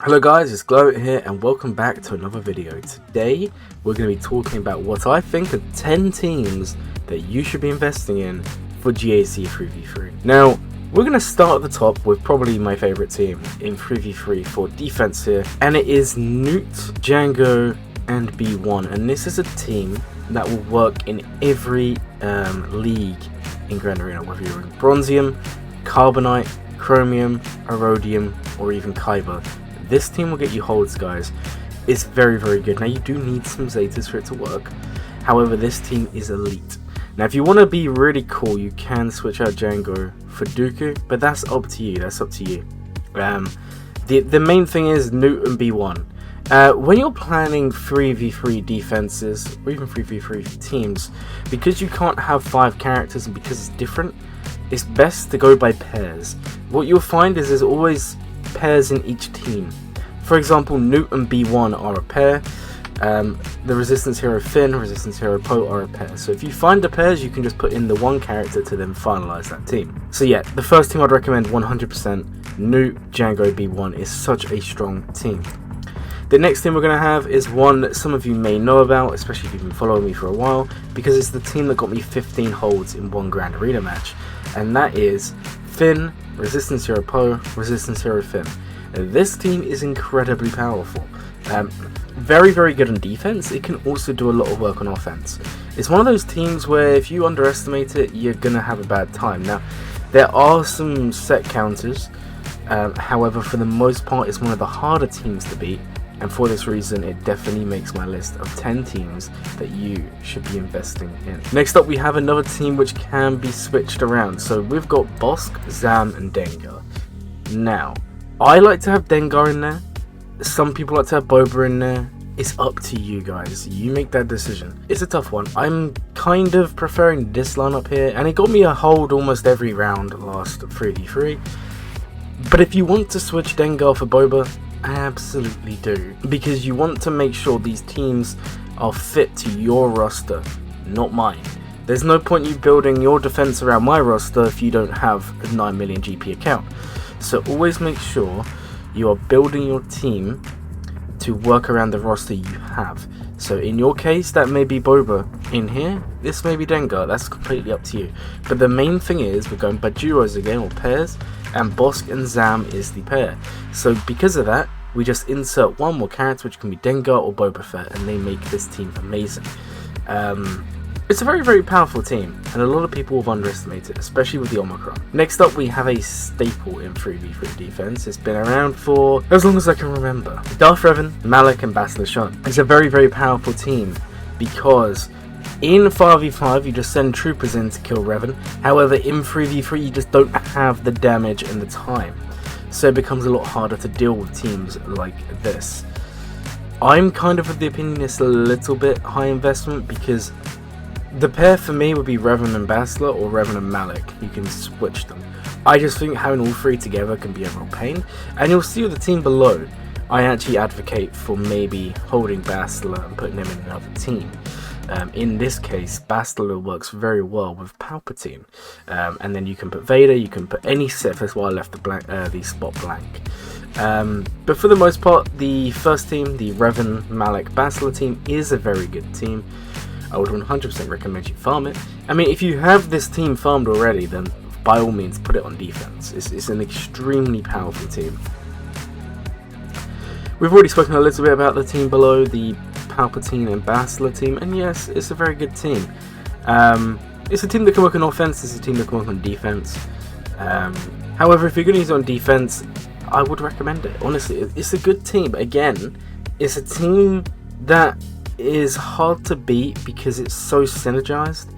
Hello guys, it's Glurmit here and welcome back to another video. Today we're going to be talking about what I think are 10 teams that you should be investing in for GAC 3v3. Now, we're going to start at the top with probably my favourite team in 3v3 for defense here, and it is Newt, Django and B1, and this is a team that will work in every league in Grand Arena, whether you're in Bronzium, Carbonite, Chromium, Erodium or even Kyber. This team will get you holds, guys. It's very, very good. Now, you do need some Zetas for it to work. However, this team is elite. Now, if you want to be really cool, you can switch out Django for Dooku, but that's up to you. That's up to you. The main thing is Newt and B1. When you're planning 3v3 defenses, or even 3v3 teams, because you can't have 5 characters and because it's different, it's best to go by pairs. What you'll find is there's always pairs in each team. For example, Newt and B1 are a pair. The Resistance Hero Finn, Resistance Hero Poe are a pair. So if you find the pairs, you can just put in the one character to then finalize that team. So yeah, the first team I'd recommend 100%, Newt, Django, B1 is such a strong team. The next team we're going to have is one that some of you may know about, especially if you've been following me for a while, because it's the team that got me 15 holds in one Grand Arena match, and that is Finn, Resistance Hero Poe, Resistance Hero Finn. This team is incredibly powerful. Very, very good on defense. It can also do a lot of work on offense. It's one of those teams where if you underestimate it, you're going to have a bad time. Now, there are some set counters. However, for the most part, it's one of the harder teams to beat. And for this reason, it definitely makes my list of 10 teams that you should be investing in. Next up, we have another team which can be switched around. So we've got Bossk, Zam and Dengar. Now, I like to have Dengar in there. Some people like to have Boba in there. It's up to you guys. You make that decision. It's a tough one. I'm kind of preferring this lineup here, and it got me a hold almost every round last 3v3. But if you want to switch Dengar for Boba, absolutely do, because you want to make sure these teams are fit to your roster, not mine. There's no point you building your defense around my roster if you don't have a 9 million GP account. So always make sure you are building your team to work around the roster you have. So in your case, that may be Boba. In here, this may be Dengar. That's completely up to you. But the main thing is we're going by duos again, or pairs, and Bossk and Zam is the pair. So because of that, we just insert one more character, which can be Dengar or Boba Fett, and they make this team amazing. It's a very, very powerful team, and a lot of people have underestimated it, especially with the Omicron. Next up, we have a staple in 3v3 defense. It's been around for as long as I can remember. Darth Revan, Malak and Bastila Shan. It's a very, very powerful team because in 5v5 you just send troopers in to kill Revan. However, in 3v3 you just don't have the damage and the time. So it becomes a lot harder to deal with teams like this. I'm kind of the opinion it's a little bit high investment because the pair for me would be Revan and Bastila or Revan and Malak. You can switch them. I just think having all three together can be a real pain. And you'll see with the team below, I actually advocate for maybe holding Bastila and putting him in another team. In this case, Bastila works very well with Palpatine. And then you can put Vader, you can put any Sith. That's why I left the spot blank. But for the most part, the first team, the Revan, Malak, Bastila team is a very good team. I would 100% recommend you farm it. I mean, if you have this team farmed already, then by all means put it on defense. It's an extremely powerful team. We've already spoken a little bit about the team below, the Palpatine and Bastila team, and yes, it's a very good team. It's a team that can work on offense, it's a team that can work on defense. However, if you're going to use it on defense, I would recommend it. Honestly, it's a good team. Again, it's a team that is hard to beat because it's so synergized.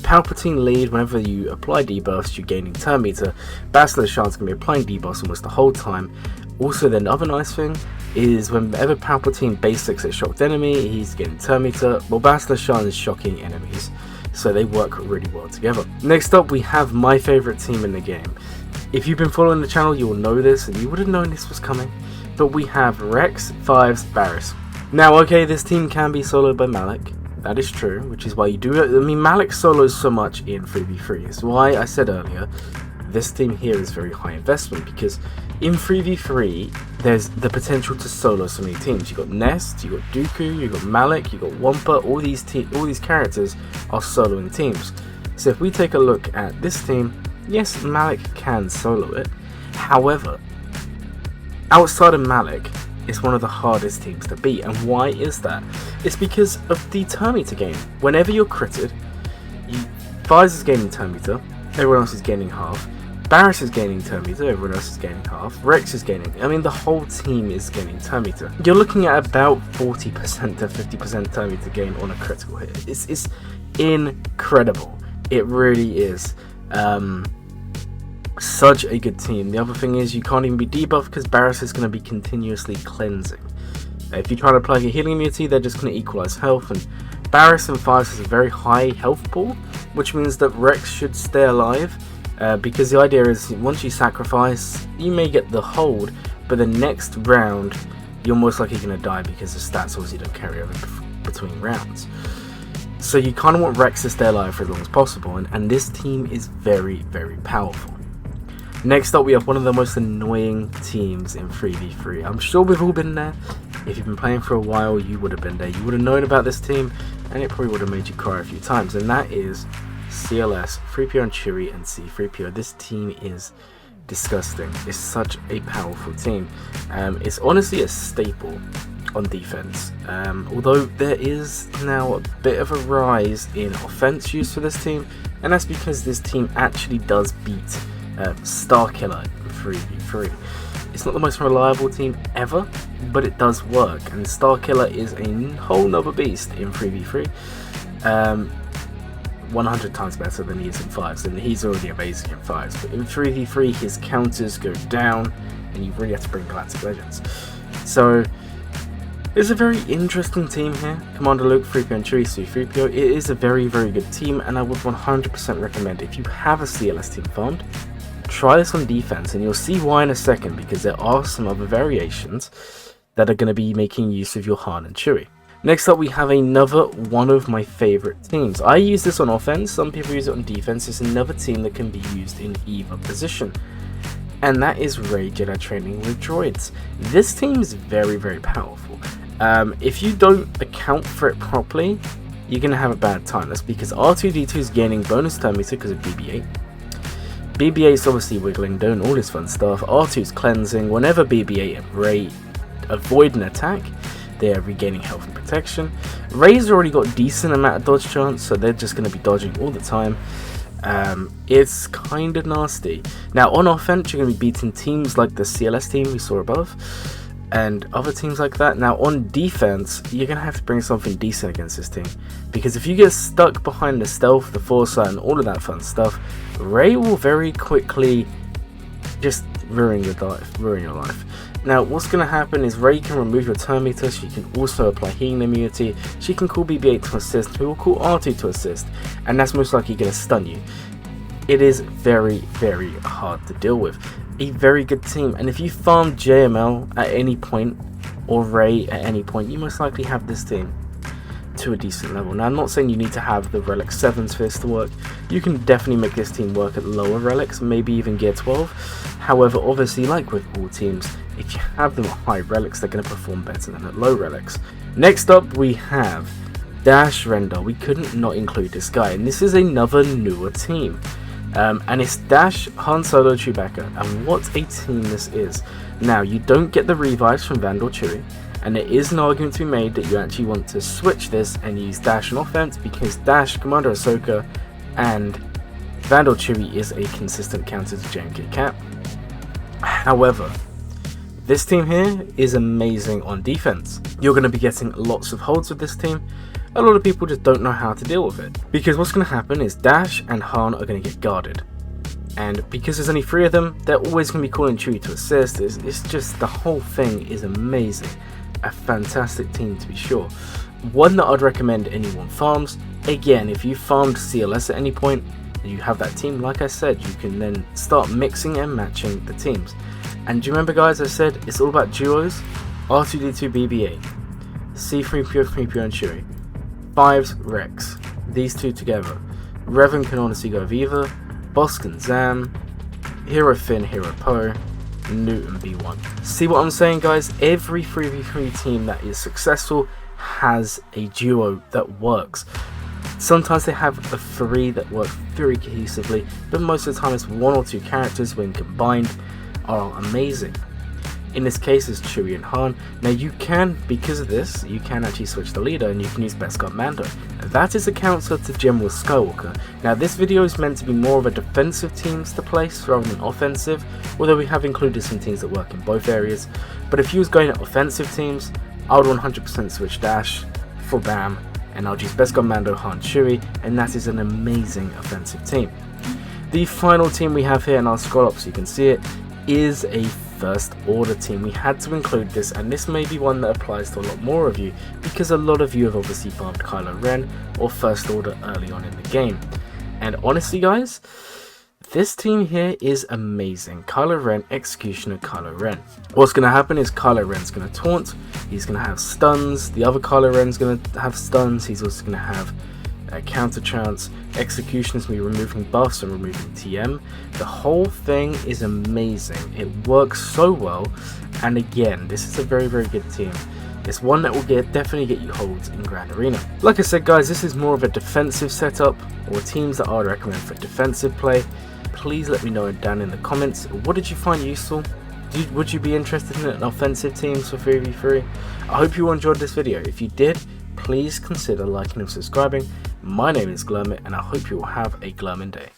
Palpatine lead, whenever you apply debuffs, you're gaining turn meter. Bastila Shan's going to be applying debuffs almost the whole time. Also, the other nice thing is whenever Palpatine basics a shocked enemy, he's getting turn meter. Well, Bastila Shan is shocking enemies, so they work really well together. Next up, we have my favorite team in the game. If you've been following the channel, you will know this, and you would have known this was coming. But we have Rex, Fives, Barriss. Now, okay, this team can be soloed by Malak. That is true, which is why you do it. I mean, Malak solos so much in 3v3. It's why I said earlier, this team here is very high investment because In 3v3, there's the potential to solo so many teams. You got Nest, you got Dooku, you got Malik, you got Wampa. All these characters are soloing teams. So if we take a look at this team, yes, Malik can solo it. However, outside of Malik, it's one of the hardest teams to beat. And why is that? It's because of the turn meter game. Whenever you're critted, Fives is gaining turn meter, everyone else is gaining half. Barris is gaining turn meter, everyone else is gaining half. Rex is gaining, the whole team is gaining turn meter. You're looking at about 40% to 50% turn meter gain on a critical hit. It's incredible. It really is. Such a good team. The other thing is you can't even be debuffed because Barris is going to be continuously cleansing. If you try to apply a healing immunity, they're just going to equalize health, and Barris and Fives has a very high health pool, which means that Rex should stay alive. Because the idea is once you sacrifice, you may get the hold, but the next round you're most likely going to die because the stats obviously don't carry over between rounds. So you kind of want Rex to stay alive for as long as possible, and this team is very, very powerful. Next up, we have one of the most annoying teams in 3v3. I'm sure we've all been there. If you've been playing for a while, you would have been there. You would have known about this team, and it probably would have made you cry a few times, and that is CLS, 3PO and Chewie, and C-3PO. This team is disgusting. It's such a powerful team. It's honestly a staple on defense. Although there is now a bit of a rise in offense use for this team, and that's because this team actually does beat Starkiller in 3v3. It's not the most reliable team ever, but it does work, and Starkiller is a whole nother beast in 3v3. 100 times better than he is in 5s, and he's already amazing in 5s, but in 3v3 his counters go down and you really have to bring Galactic Legends. So it's a very interesting team here. Commander Luke, 3PO and Chewie, C-3PO. It is a very, very good team, and I would 100% recommend if you have a CLS team farmed, try this on defense, and you'll see why in a second, because there are some other variations that are going to be making use of your Han and Chewie. Next up, we have another one of my favorite teams. I use this on offense, some people use it on defense. It's another team that can be used in either position, and that is Rey Jedi Training with Droids. This team is very, very powerful. If you don't account for it properly, you're going to have a bad time. That's because R2-D2 is gaining bonus turn meter because of BB-8. BB-8 is obviously wiggling, doing all this fun stuff. R2 is cleansing. Whenever BB-8 and Rey avoid an attack, they are regaining health and protection. Rey's already got a decent amount of dodge chance, so they're just going to be dodging all the time. It's kind of nasty. Now on offense, you're going to be beating teams like the CLS team we saw above, and other teams like that. Now on defense, you're going to have to bring something decent against this team, because if you get stuck behind the stealth, the foresight, and all of that fun stuff, Rey will very quickly just ruin your life. Now what's going to happen is Rey can remove your turn meter. She can also apply healing immunity. She can call BB-8 to assist, who will call R2 to assist, and that's most likely going to stun you. It is very, very hard to deal with. A very good team, and if you farm JML at any point, or Rey at any point, you most likely have this team to a decent level. Now I'm not saying you need to have the Relic 7s for this to work. You can definitely make this team work at lower relics, maybe even gear 12. However, obviously, like with all teams, if you have them at high relics, they're going to perform better than at low relics. Next up, we have Dash Rendar. We couldn't not include this guy, and this is another newer team. And it's Dash, Han Solo, Chewbacca, and what a team this is. Now, you don't get the revives from Vandal Chewie, and there is an argument to be made that you actually want to switch this and use Dash on offense, because Dash, Commander Ahsoka, and Vandal Chewie is a consistent counter to JMK Cap. However, this team here is amazing on defense. You're going to be getting lots of holds with this team. A lot of people just don't know how to deal with it, because what's going to happen is Dash and Han are going to get guarded, and because there's only 3 of them, they're always going to be calling Chewie to assist. It's just, the whole thing is amazing. A fantastic team, to be sure. One that I'd recommend anyone farms. Again, if you farmed CLS at any point and you have that team, like I said, you can then start mixing and matching the teams. And do you remember, guys, I said it's all about duos? R2-D2 BB-8, C-3PO, 3PO and Chewie, 5's Rex, these two together. Revan can honestly go with either, Bosk and Zam, Hero Finn, Hero Poe, Newton B1. See what I'm saying, guys? Every 3v3 team that is successful has a duo that works. Sometimes they have a 3 that work very cohesively, but most of the time it's 1 or 2 characters when combined are amazing. In this case it's Chewie and Han. Now you can, because of this, you can actually switch the leader and you can use Beskar Mando. That is a counter to General Skywalker. Now this video is meant to be more of a defensive teams to place rather than offensive, although we have included some teams that work in both areas. But if you was going at offensive teams, I would 100% switch Dash for Bam, and I'll use Beskar Mando, Han, Chewie, and that is an amazing offensive team. The final team we have here, and I'll scroll up so you can see it, is a First Order team. We had to include this, and this may be one that applies to a lot more of you, because a lot of you have obviously farmed Kylo Ren or First Order early on in the game. And honestly guys, this team here is amazing. Kylo Ren, Executioner, Kylo Ren. What's going to happen is Kylo Ren's going to taunt, he's going to have stuns, the other Kylo Ren's going to have stuns, he's also going to have counter chance, Executioners will be removing buffs and removing TM. The whole thing is amazing, it works so well, and again, this is a very good team. It's one that will definitely get you holds in Grand Arena. Like I said guys, this is more of a defensive setup, or teams that I would recommend for defensive play. Please let me know down in the comments, what did you find useful? Would you be interested in an offensive teams for 3v3? I hope you enjoyed this video. If you did, please consider liking and subscribing. My name is Glurmit, and I hope you will have a glurmin day.